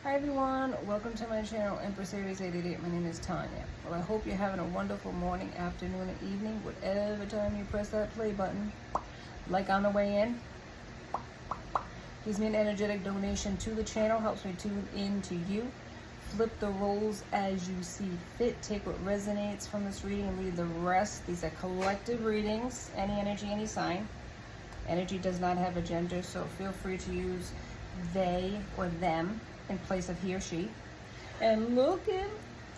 Hi everyone, welcome to my channel, Empress Aries 888. My name is Tanya. Well, I hope you're having a wonderful morning, afternoon, and evening, whatever time you press that play button. Like on the way in, gives me an energetic donation to the channel, helps me tune in to you. Flip the roles as you see fit. Take what resonates from this reading and leave the rest. These are collective readings, any energy, any sign. Energy does not have a gender, so feel free to use they or them in place of he or she. And look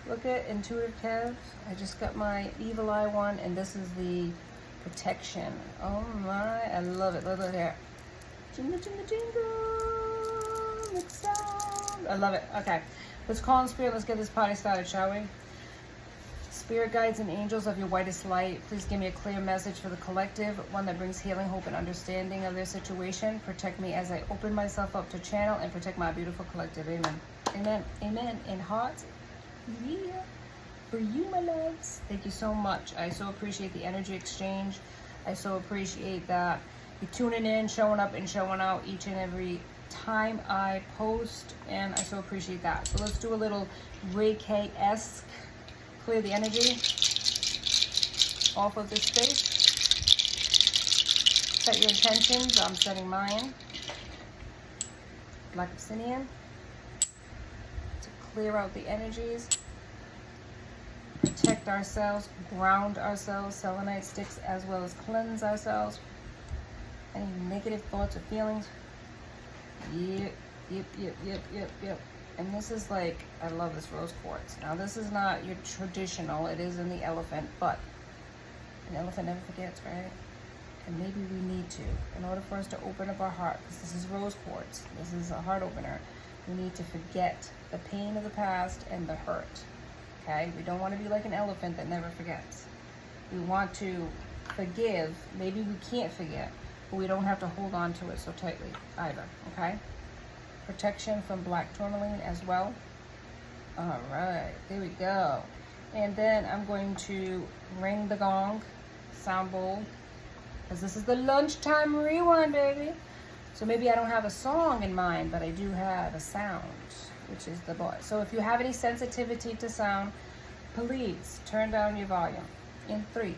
at Intuitive Kev. I just got my Evil Eye one, and this is the protection. Oh my, I love it. Look at there. Jingle, jingle, jingle. Look sound. I love it. Okay, let's call in spirit. Let's get this party started, shall we? Spirit guides and angels of your whitest light, please give me a clear message for the collective, one that brings healing, hope, and understanding of their situation. Protect me as I open myself up to channel and protect my beautiful collective. Amen. Amen. Amen. In heart, yeah. For you, my loves. Thank you so much. I so appreciate the energy exchange. I so appreciate that you tuning in, showing up, and showing out each and every time I post, and I so appreciate that. So let's do a little Reiki-esque. Clear the energy off of this space. Set your intentions. I'm setting mine. Black obsidian. To clear out the energies. Protect ourselves. Ground ourselves. Selenite sticks, as well as cleanse ourselves. Any negative thoughts or feelings. Yep. And this is like, I love this rose quartz. Now this is not your traditional, it is in the elephant, but an elephant never forgets, right? And maybe we need to, in order for us to open up our heart, because this is rose quartz, this is a heart opener, we need to forget the pain of the past and the hurt, okay? We don't want to be like an elephant that never forgets. We want to forgive, maybe we can't forget, but we don't have to hold on to it so tightly either, okay? Protection from black tourmaline as well. All right, there we go. And then I'm going to ring the gong, sound bowl, because this is the lunchtime rewind, baby. So maybe I don't have a song in mind, but I do have a sound, which is the voice. So if you have any sensitivity to sound, please turn down your volume. In 3,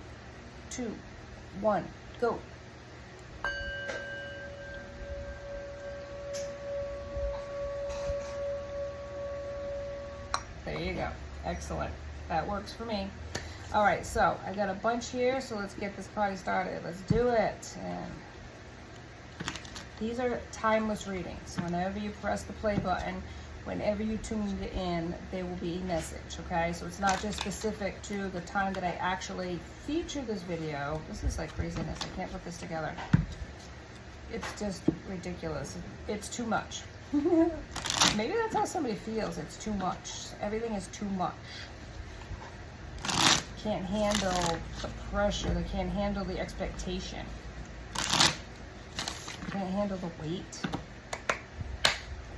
2, 1, go. There you go. Excellent. That works for me. All right, so I got a bunch here, so let's get this party started. Let's do it. And these are timeless readings. Whenever you press the play button, whenever you tune in, there will be a message, okay? So it's not just specific to the time that I actually feature this video. This is like craziness. I can't put this together. It's just ridiculous. It's too much. Maybe that's how somebody feels. It's too much. Everything is too much. Can't handle the pressure. They can't handle the expectation. Can't handle the weight.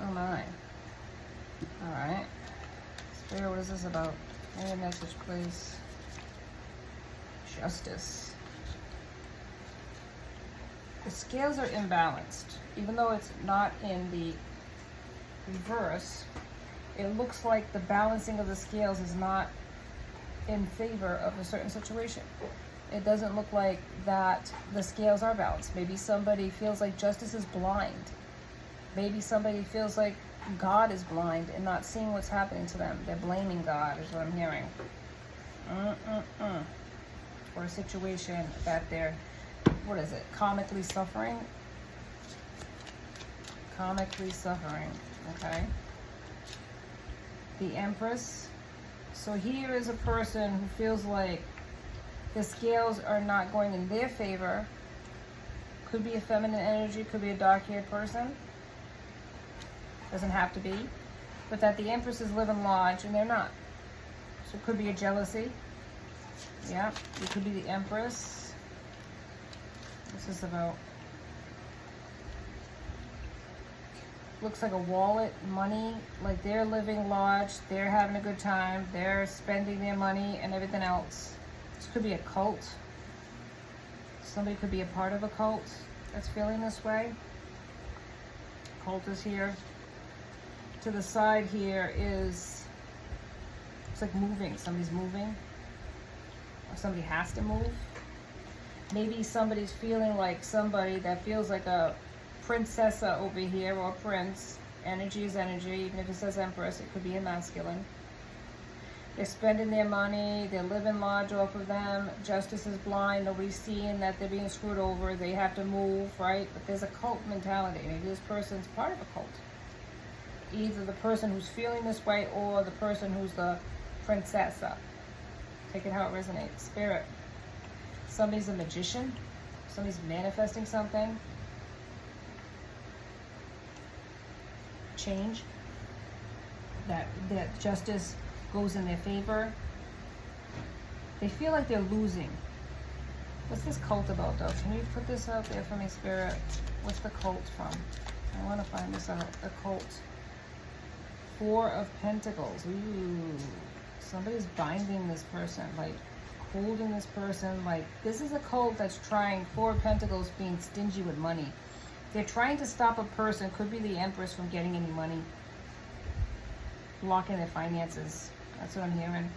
Oh my. Alright. Spirit, what is this about? Any a message, please. Justice. The scales are imbalanced. Even though it's not in the reverse, it looks like the balancing of the scales is not in favor of a certain situation. It doesn't look like that the scales are balanced. Maybe somebody feels like justice is blind. Maybe somebody feels like God is blind and not seeing what's happening to them. They're blaming God, is what I'm hearing. For a situation that they're, what is it, comically suffering? Comically suffering. Okay. The Empress. So here is a person who feels like the scales are not going in their favor. Could be a feminine energy, could be a dark-haired person. Doesn't have to be. But that the Empress is living large and they're not. So it could be a jealousy. Yeah, it could be the Empress. This is about, looks like a wallet, money, like they're living large, they're having a good time, they're spending their money and everything else. This could be a cult. Somebody could be a part of a cult that's feeling this way. Cult is here. to the side here is, it's like moving. Somebody's moving. Or somebody has to move. Maybe somebody's feeling like somebody that feels like a princessa over here, or prince. Energy is energy. Even if it says empress, it could be a masculine. They're spending their money. They're living large off of them. Justice is blind. Nobody's seeing that they're being screwed over. They have to move, right? But there's a cult mentality. Maybe this person's part of a cult. Either the person who's feeling this way or the person who's the princessa. Take it how it resonates. Spirit. Somebody's a magician. Somebody's manifesting something. Change. That justice goes in their favor. They feel like they're losing. What's this cult about, though? Can you put this out there for me, Spirit? What's the cult from? I want to find this out. The cult. Four of Pentacles. Ooh. Somebody's binding this person, like holding this person. Like, this is a cult that's trying, Four of Pentacles, being stingy with money. They're trying to stop a person, could be the Empress, from getting any money. Blocking their finances. That's what I'm hearing.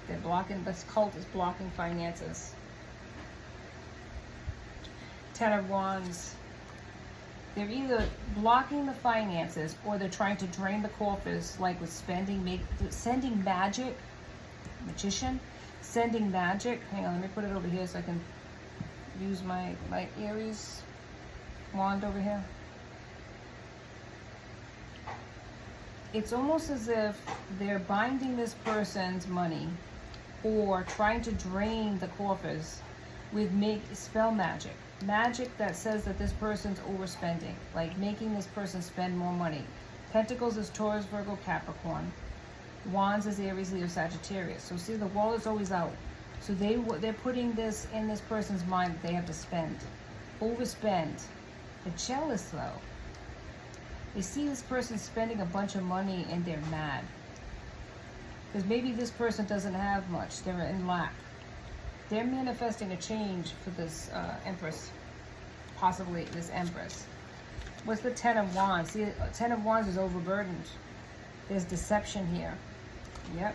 They're blocking, this cult is blocking finances. Ten of Wands. They're either blocking the finances or they're trying to drain the coffers, like with spending, sending magic. Magician. Sending magic. Hang on, let me put it over here so I can use my Aries wand over here. It's almost as if they're binding this person's money or trying to drain the coffers with spell magic. Magic that says that this person's overspending, like making this person spend more money. Pentacles is Taurus, Virgo, Capricorn. Wands is Aries, Leo, Sagittarius. So see, the wall is always out. So they're putting this in this person's mind that they have to spend. Overspend. They're jealous, though. They see this person spending a bunch of money and they're mad. Because maybe this person doesn't have much. They're in lack. They're manifesting a change for this Empress. Possibly this Empress. What's the Ten of Wands? See, Ten of Wands is overburdened. There's deception here. Yep.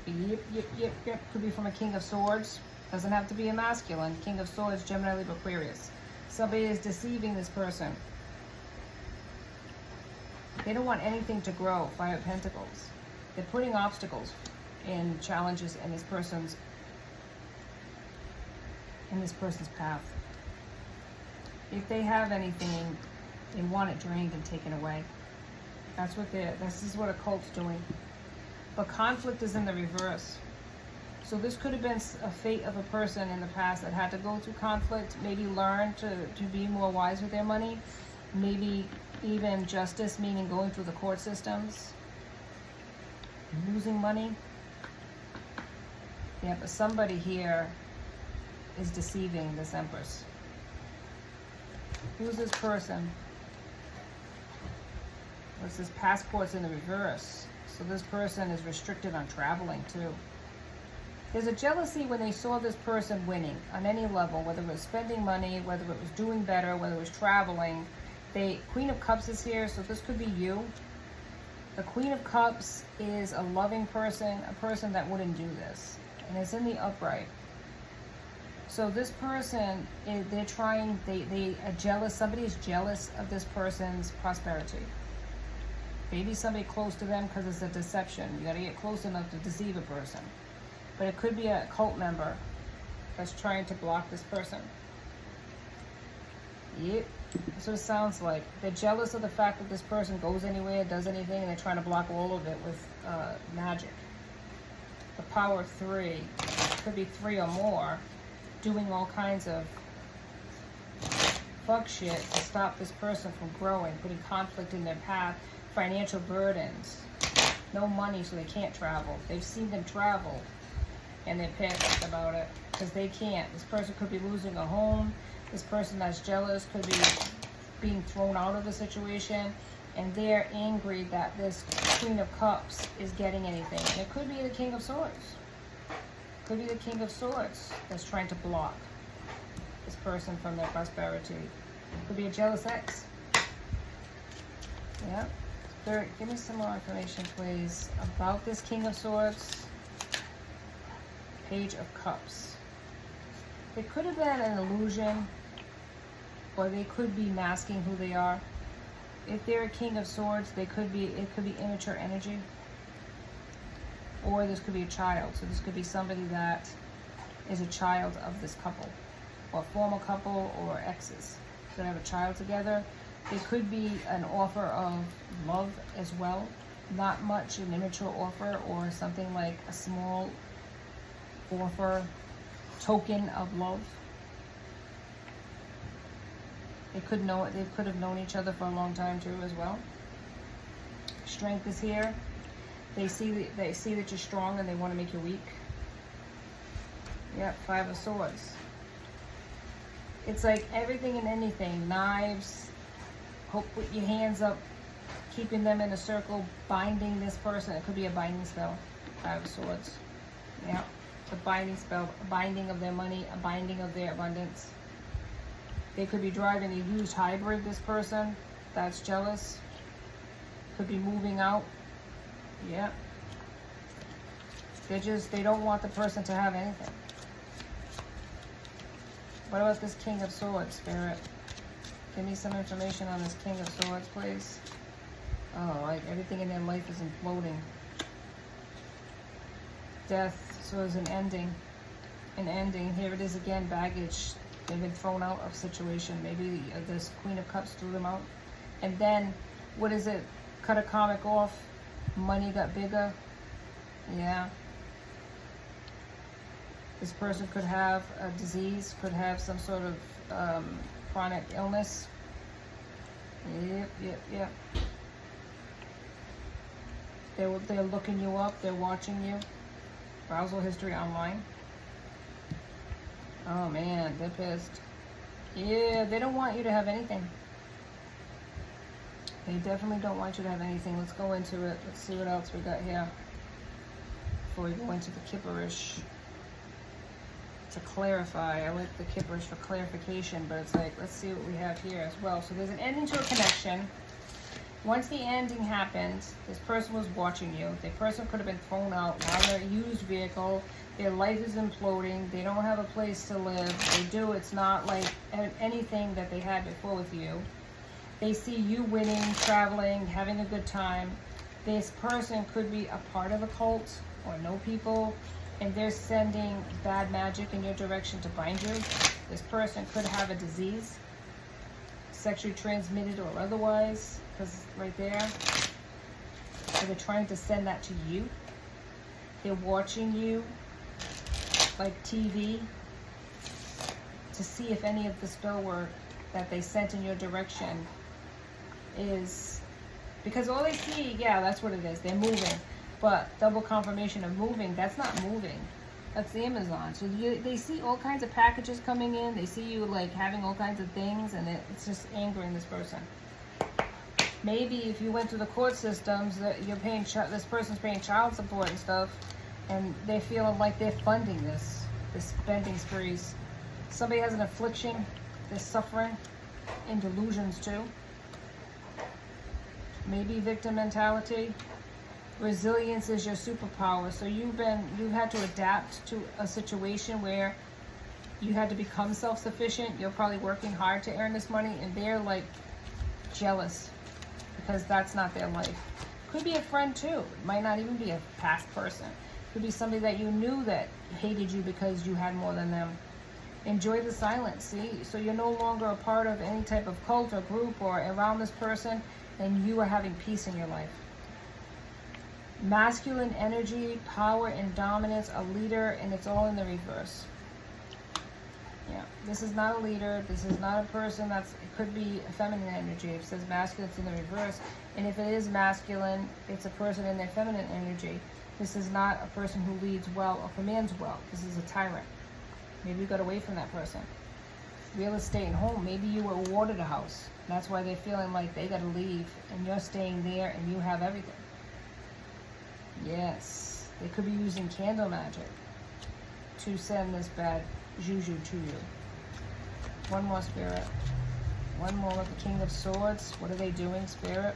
Yep. Could be from a King of Swords. Doesn't have to be a masculine. King of Swords, Gemini, Libra, Aquarius. Somebody is deceiving this person. They don't want anything to grow. Five of Pentacles. They're putting obstacles and challenges in this person's path. If they have anything, they want it drained and taken away. This is what a cult's doing. But conflict is in the reverse. So this could have been a fate of a person in the past that had to go through conflict, maybe learn to be more wise with their money, maybe even justice, meaning going through the court systems, losing money. Yeah, but somebody here is deceiving this Empress. Who's this person? What's this? Passport's in the reverse. So this person is restricted on traveling too. There's a jealousy when they saw this person winning on any level, whether it was spending money, whether it was doing better, whether it was traveling. Queen of Cups is here, so this could be you. The Queen of Cups is a loving person, a person that wouldn't do this. And it's in the upright. So this person, they are jealous. Somebody is jealous of this person's prosperity. Maybe somebody close to them, because it's a deception. You got to get close enough to deceive a person. But it could be a cult member that's trying to block this person. Yep, that's what it sounds like. They're jealous of the fact that this person goes anywhere, does anything, and they're trying to block all of it with magic. The power of 3, could be 3 or more, doing all kinds of fuck shit to stop this person from growing, putting conflict in their path, financial burdens, no money so they can't travel. They've seen them travel and they're pissed about it because they can't. This person could be losing a home. This person that's jealous could be being thrown out of the situation, and they're angry that this Queen of Cups is getting anything. And it could be the King of Swords. Could be the King of Swords that's trying to block this person from their prosperity. Could be a jealous ex. Yeah. Spirit, give me some more information, please, about this King of Swords, Page of Cups. It could have been an illusion, or they could be masking who they are. If they're a King of Swords, it could be immature energy. Or this could be a child. So this could be somebody that is a child of this couple, or former couple, or exes that have a child together. It could be an offer of love as well. Not much, an immature offer, or something like a small offer, token of love. They could have known each other for a long time too as well. Strength is here. They see that you're strong and they want to make you weak. Yep, Five of Swords. It's like everything and anything. Knives. Hope with your hands up, keeping them in a circle, binding this person. It could be a binding spell. Five of Swords. Yeah, a binding spell, a binding of their money, a binding of their abundance. They could be driving a used hybrid, this person that's jealous. Could be moving out. Yeah. They don't want the person to have anything. What about this King of Swords, Spirit? Give me some information on this King of Swords, please. Oh, like everything in their life is imploding. Death, so there's an ending. An ending. Here it is again, baggage. They've been thrown out of situation. Maybe this Queen of Cups threw them out. And then, what is it? Cut a comic off. Money got bigger. Yeah. This person could have a disease, could have some sort of chronic illness. Yep. They're looking you up. They're watching you. Browser history online. Oh man, they're pissed. Yeah, they don't want you to have anything. They definitely don't want you to have anything. Let's go into it. Let's see what else we got here before we go into the Kipperish. To clarify, I like the Kipperish for clarification, but it's like, let's see what we have here as well. So there's an ending to a connection. Once the ending happened, this person was watching you. The person could have been thrown out while in a used vehicle. Their life is imploding. They don't have a place to live. They do. It's not like anything that they had before with you. They see you winning, traveling, having a good time. This person could be a part of a cult or know people, and they're sending bad magic in your direction to bind you. This person could have a disease, sexually transmitted or otherwise, because right there. So they're trying to send that to you. They're watching you like TV to see if any of the spell work that they sent in your direction is, because all they see, yeah, that's what it is. They're moving, but double confirmation of moving, that's not moving. That's the Amazon. So they see all kinds of packages coming in. They see you like having all kinds of things, and it's just angering this person. Maybe if you went through the court systems, that you're paying, this person's paying child support and stuff, and they're feeling like they're funding this spending sprees. Somebody has an affliction, they're suffering, and delusions too. Maybe victim mentality. Resilience is your superpower. So you've had to adapt to a situation where you had to become self-sufficient. You're probably working hard to earn this money, and they're like jealous because that's not their life. Could be a friend too. It might not even be a past person. Could be somebody that you knew that hated you because you had more than them. Enjoy the silence, see? So you're no longer a part of any type of cult or group or around this person, and you are having peace in your life. Masculine energy, power and dominance, a leader, and it's all in the reverse. Yeah, this is not a leader. This is not a person it could be a feminine energy. If it says masculine, it's in the reverse. And if it is masculine, it's a person in their feminine energy. This is not a person who leads well or commands well. This is a tyrant. Maybe you got away from that person. Real estate and home. Maybe you were awarded a house. That's why they're feeling like they got to leave, and you're staying there, and you have everything. Yes, they could be using candle magic to send this bad juju to you. One more, Spirit. One more with the King of Swords. What are they doing, Spirit?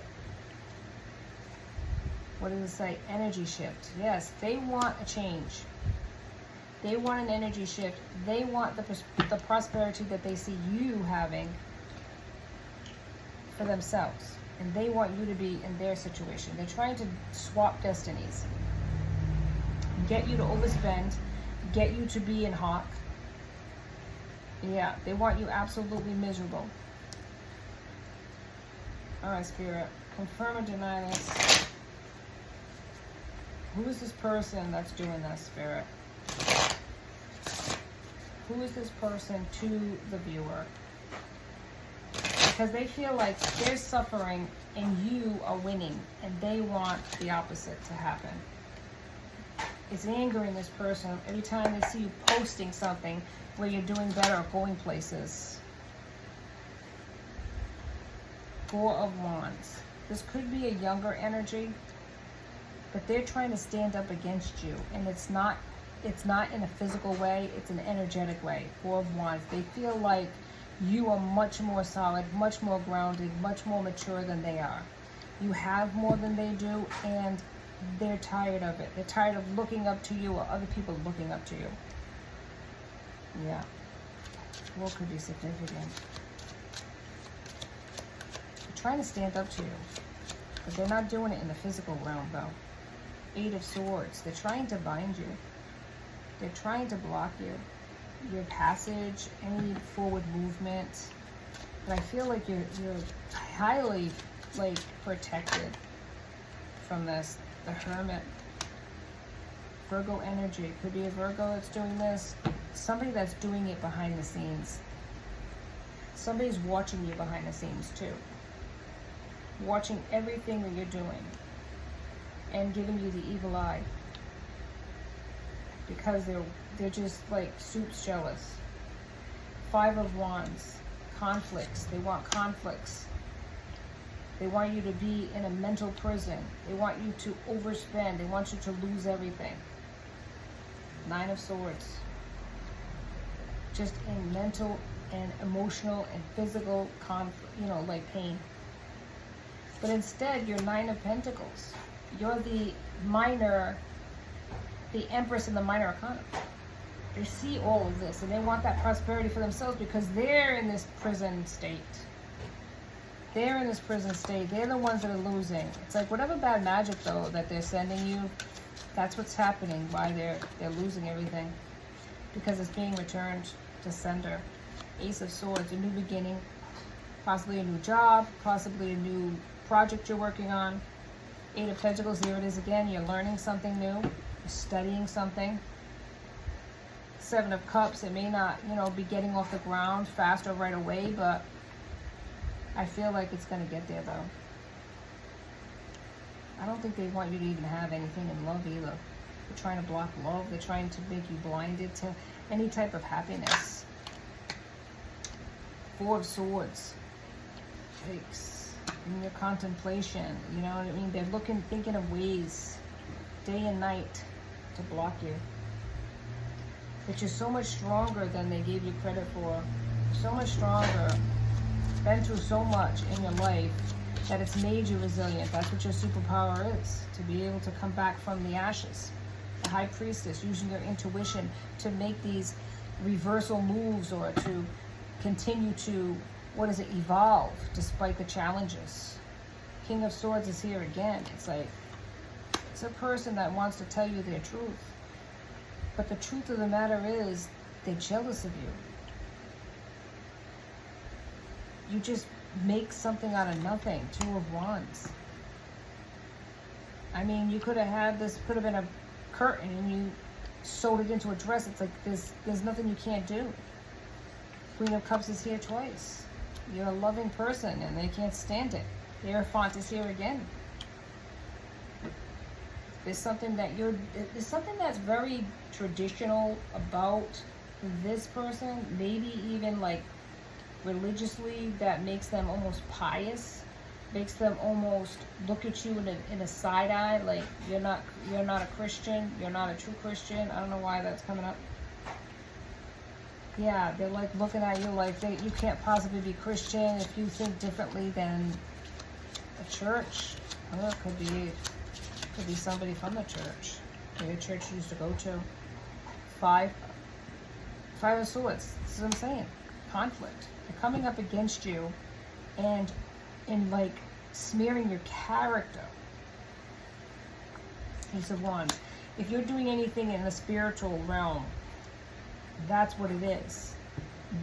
What does it say? Energy shift. Yes, they want a change. They want an energy shift. They want the prosperity that they see you having for themselves. And they want you to be in their situation. They're trying to swap destinies. Get you to overspend. Get you to be in hawk. Yeah, they want you absolutely miserable. Alright, Spirit. Confirm or deny this. Who is this person that's doing this, Spirit? Who is this person to the viewer? Because they feel like they're suffering and you are winning, and they want the opposite to happen. It's angering this person every time they see you posting something where you're doing better or going places. Four of Wands. This could be a younger energy, but they're trying to stand up against you, and it's not in a physical way, it's an energetic way. Four of Wands. They feel like you are much more solid, much more grounded, much more mature than they are. You have more than they do, and they're tired of it. They're tired of looking up to you or other people looking up to you. Yeah. What could be significant? They're trying to stand up to you, but they're not doing it in the physical realm, though. Eight of Swords. They're trying to bind you. They're trying to block you. Your passage, any forward movement. But I feel like you're highly, like, protected from this. The Hermit. Virgo energy. Could be a Virgo that's doing this. Somebody that's doing it behind the scenes. Somebody's watching you behind the scenes, too. Watching everything that you're doing. And giving you the evil eye. Because they're just like soups jealous. Five of Wands. Conflicts. They want conflicts. They want you to be in a mental prison. They want you to overspend. They want you to lose everything. Nine of Swords. Just in mental and emotional and physical conflict, like pain. But instead, you're Nine of Pentacles. You're the Empress in the minor arcana. They see all of this and they want that prosperity for themselves because they're in this prison state. They're in this prison state. They're the ones that are losing. It's like whatever bad magic, though, that they're sending you, that's what's happening, why they're losing everything. Because it's being returned to sender. Ace of Swords, a new beginning. Possibly a new job. Possibly a new project you're working on. Eight of Pentacles, here it is again. You're learning something new. Studying something. Seven of Cups, it may not, be getting off the ground fast or right away, but I feel like it's going to get there, though. I don't think they want you to even have anything in love either. They're trying to block love. They're trying to make you blinded to any type of happiness. Four of Swords. Yikes. In your contemplation, you know what I mean? They're thinking of ways, day and night, to block you. But you're so much stronger than they gave you credit for. So much stronger. Been through so much in your life that it's made you resilient. That's what your superpower is. To be able to come back from the ashes. The High Priestess, using your intuition to make these reversal moves or to continue to, evolve despite the challenges. King of Swords is here again. It's like, it's a person that wants to tell you their truth. But the truth of the matter is, they're jealous of you. You just make something out of nothing. Two of Wands. I mean, you could have had this, could have been a curtain and you sewed it into a dress. It's like, there's nothing you can't do. Queen of Cups is here twice. You're a loving person and they can't stand it. The Hierophant is here again. There's something that's very traditional about this person, maybe even like religiously, that makes them almost pious, makes them almost look at you in a side eye, like you're not a Christian, you're not a true Christian. I don't know why that's coming up. Yeah, they're like looking at you like you can't possibly be Christian if you think differently than the church. Oh, it could be Could be somebody from the church. Maybe a church you used to go to. Five of Swords. This is what I'm saying. Conflict. They're coming up against you and in like smearing your character. Ace of Wands. If you're doing anything in the spiritual realm, that's what it is.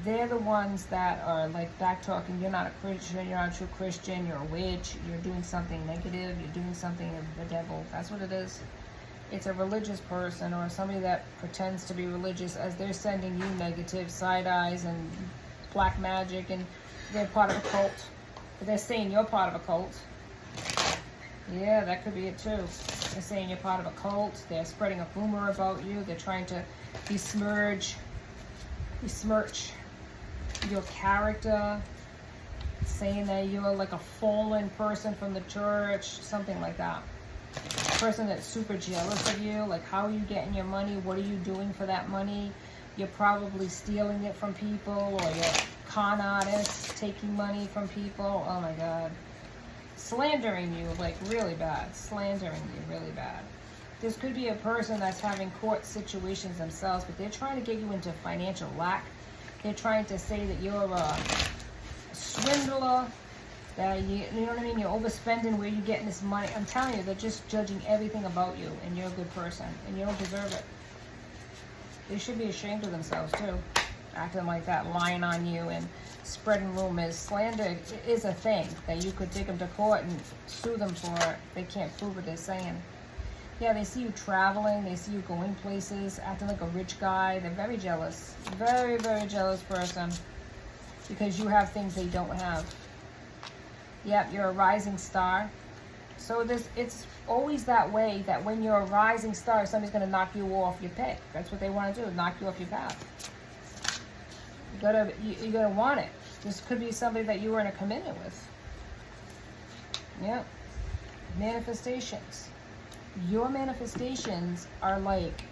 They're the ones that are like back talking. You're not a Christian, you're not a true Christian, you're a witch, you're doing something negative, you're doing something of the devil. That's what it is. It's a religious person or somebody that pretends to be religious as they're sending you negative side eyes and black magic, and they're part of a cult. But they're saying you're part of a cult. Yeah, that could be it too. They're saying you're part of a cult. They're spreading a rumor about you. They're trying to besmirch your character, saying that you're like a fallen person from the church, something like that. A person that's super jealous of you, like how are you getting your money? What are you doing for that money? You're probably stealing it from people, or you're con artists taking money from people. Oh my God. Slandering you like really bad. Slandering you really bad. This could be a person that's having court situations themselves, but they're trying to get you into financial lack. They're trying to say that you're a swindler, that you know what I mean, you're overspending, where you're getting this money. I'm telling you, they're just judging everything about you, and you're a good person, and you don't deserve it. They should be ashamed of themselves too, acting like that, lying on you and spreading rumors. Slander is a thing that you could take them to court and sue them for. They can't prove what they're saying. Yeah, they see you traveling, they see you going places, acting like a rich guy. They're very jealous. Very, very jealous person. Because you have things they don't have. Yep, you're a rising star. So it's always that way, that when you're a rising star, somebody's going to knock you off your peg. That's what they want to do, knock you off your path. You're gonna want it. This could be somebody that you were in a commitment with. Yep. Manifestations. Your manifestations are like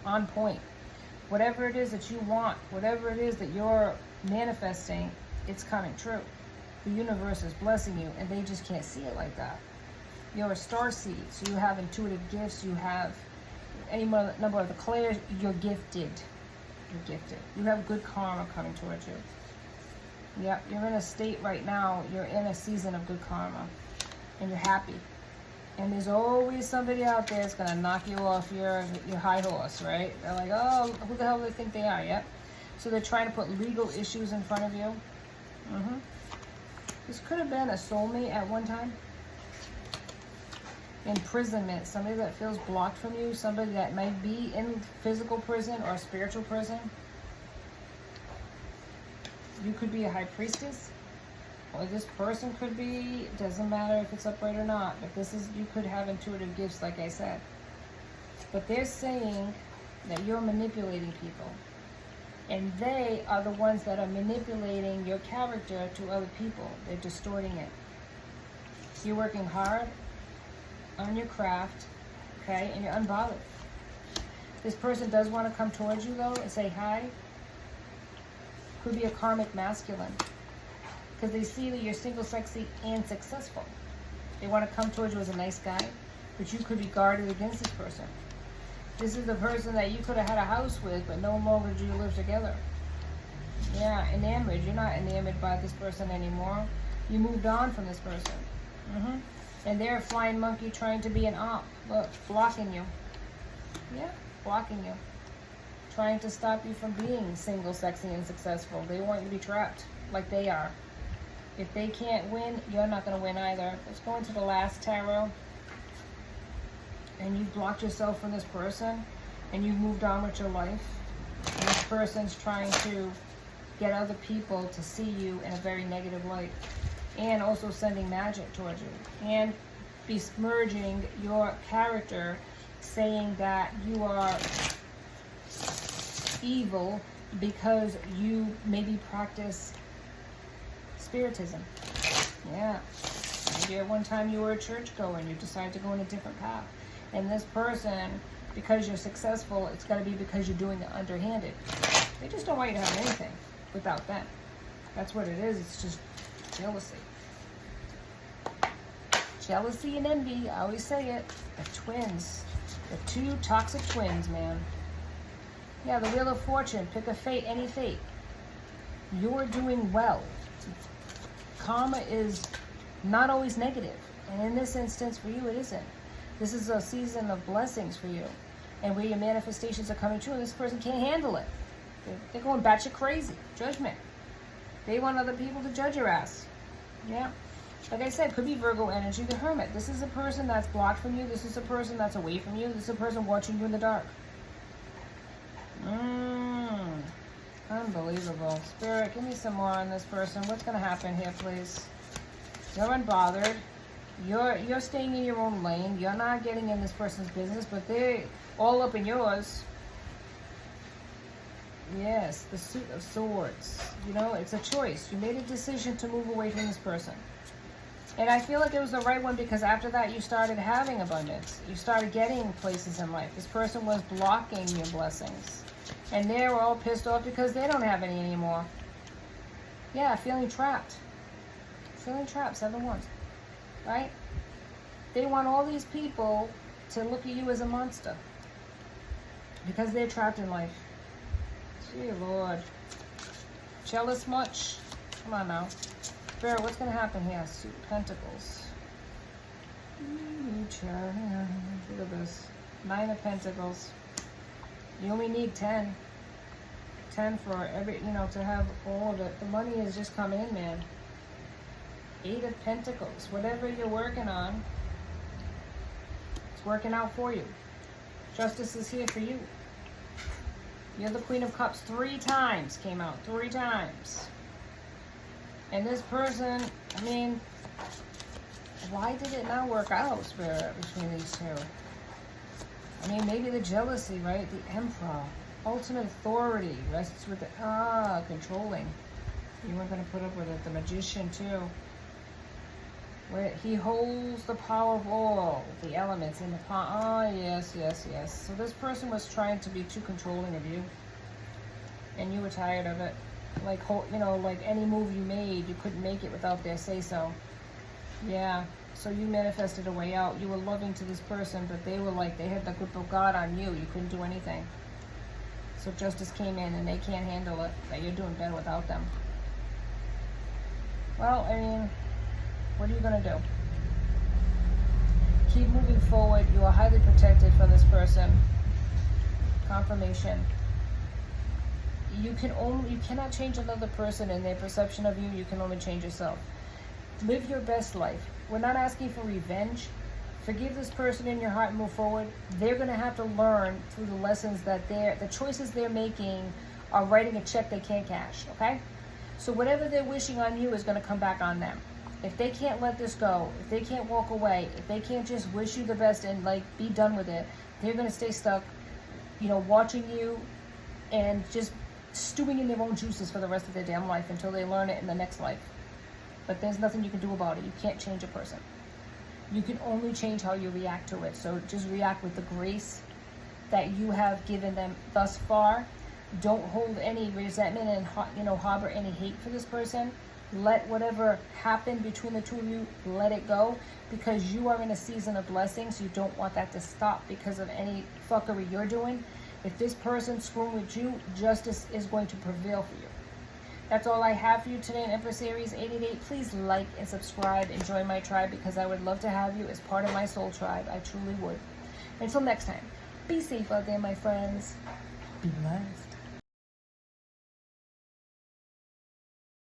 on point. Whatever it is that you want, whatever it is that you're manifesting, it's coming true. The universe is blessing you, and they just can't see it like that. You're a star seed, so you have intuitive gifts. You have any number of the clairs. You're gifted. You're gifted. You have good karma coming towards you. Yep, you're in a state right now. You're in a season of good karma, and you're happy. And there's always somebody out there that's going to knock you off your high horse, right? They're like, oh, who the hell do they think they are? Yep. So they're trying to put legal issues in front of you. This could have been a soulmate at one time. Imprisonment. Somebody that feels blocked from you. Somebody that might be in physical prison or spiritual prison. You could be a high priestess. Or this person could be, doesn't matter if it's upright or not, but you could have intuitive gifts, like I said. But they're saying that you're manipulating people. And they are the ones that are manipulating your character to other people. They're distorting it. You're working hard on your craft, okay, and you're unbothered. This person does want to come towards you, though, and say hi. Could be a karmic masculine. Because they see that you're single, sexy, and successful. They want to come towards you as a nice guy, but you could be guarded against this person. This is the person that you could have had a house with, but no longer do you live together. Yeah, enamored. You're not enamored by this person anymore. You moved on from this person. And they're a flying monkey trying to be an op. Look, blocking you. Yeah, blocking you. Trying to stop you from being single, sexy, and successful. They want you to be trapped like they are. If they can't win, you're not going to win either. Let's go into the last tarot. And you've blocked yourself from this person, and you've moved on with your life. And this person's trying to get other people to see you in a very negative light. And also sending magic towards you. And besmirching your character, saying that you are evil because you maybe practice spiritism. Yeah. Maybe at one time you were a churchgoer and you decided to go in a different path. And this person, because you're successful, it's got to be because you're doing it underhanded. They just don't want you to have anything without them. That's what it is. It's just jealousy. Jealousy and envy, I always say it. The twins. The two toxic twins, man. Yeah, the Wheel of Fortune. Pick a fate, any fate. You're doing well. Karma is not always negative. And in this instance, for you, it isn't. This is a season of blessings for you. And where your manifestations are coming true, and this person can't handle it. They're going batshit crazy. Judgment. They want other people to judge your ass. Yeah. Like I said, could be Virgo energy, the Hermit. This is a person that's blocked from you. This is a person that's away from you. This is a person watching you in the dark. Unbelievable. Spirit, give me some more on this person. What's going to happen here, please? You're unbothered. You're staying in your own lane. You're not getting in this person's business, but they're all up in yours. Yes, the Suit of Swords. You know, it's a choice. You made a decision to move away from this person. And I feel like it was the right one because after that you started having abundance. You started getting places in life. This person was blocking your blessings. And they were all pissed off because they don't have any anymore. Yeah, feeling trapped. Feeling trapped, 7 Wands. Right? They want all these people to look at you as a monster. Because they're trapped in life. Gee, Lord. Jealous much? Come on now. Spirit, what's going to happen here? Suit of Pentacles. Look at this. 9 of Pentacles. You only need 10. 10 for every, to have all of it. The money is just coming in, man. 8 of Pentacles. Whatever you're working on, it's working out for you. Justice is here for you. You're the Queen of Cups 3 times. Came out 3 times. And this person, I mean, why did it not work out, Spirit, between these two? I mean, maybe the jealousy, right? The Emperor. Ultimate authority rests with the, controlling. You weren't going to put up with it. The Magician, too. Where he holds the power of all the elements in the palm. Yes. So this person was trying to be too controlling of you. And you were tired of it. Like, like any move you made, you couldn't make it without their say-so. Yeah. So you manifested a way out. You were loving to this person, but they were like, they had the grip of God on you. You couldn't do anything. So justice came in, and they can't handle it. That you're doing better without them. Well, I mean, what are you going to do? Keep moving forward. You are highly protected from this person. Confirmation. You cannot change another person and their perception of you. You can only change yourself. Live your best life. We're not asking for revenge. Forgive this person in your heart and move forward. They're going to have to learn through the lessons that the choices they're making are writing a check they can't cash, okay? So whatever they're wishing on you is going to come back on them. If they can't let this go, if they can't walk away, if they can't just wish you the best and be done with it, they're going to stay stuck, watching you and just stewing in their own juices for the rest of their damn life until they learn it in the next life. But there's nothing you can do about it. You can't change a person. You can only change how you react to it. So just react with the grace that you have given them thus far. Don't hold any resentment and harbor any hate for this person. Let whatever happened between the two of you, let it go, because you are in a season of blessings. You don't want that to stop because of any fuckery you're doing. If this person's screwing with you, justice is going to prevail for you. That's all I have for you today in Empress Aries 888. Please like and subscribe and join my tribe, because I would love to have you as part of my soul tribe. I truly would. Until next time, be safe out there, my friends. Be blessed.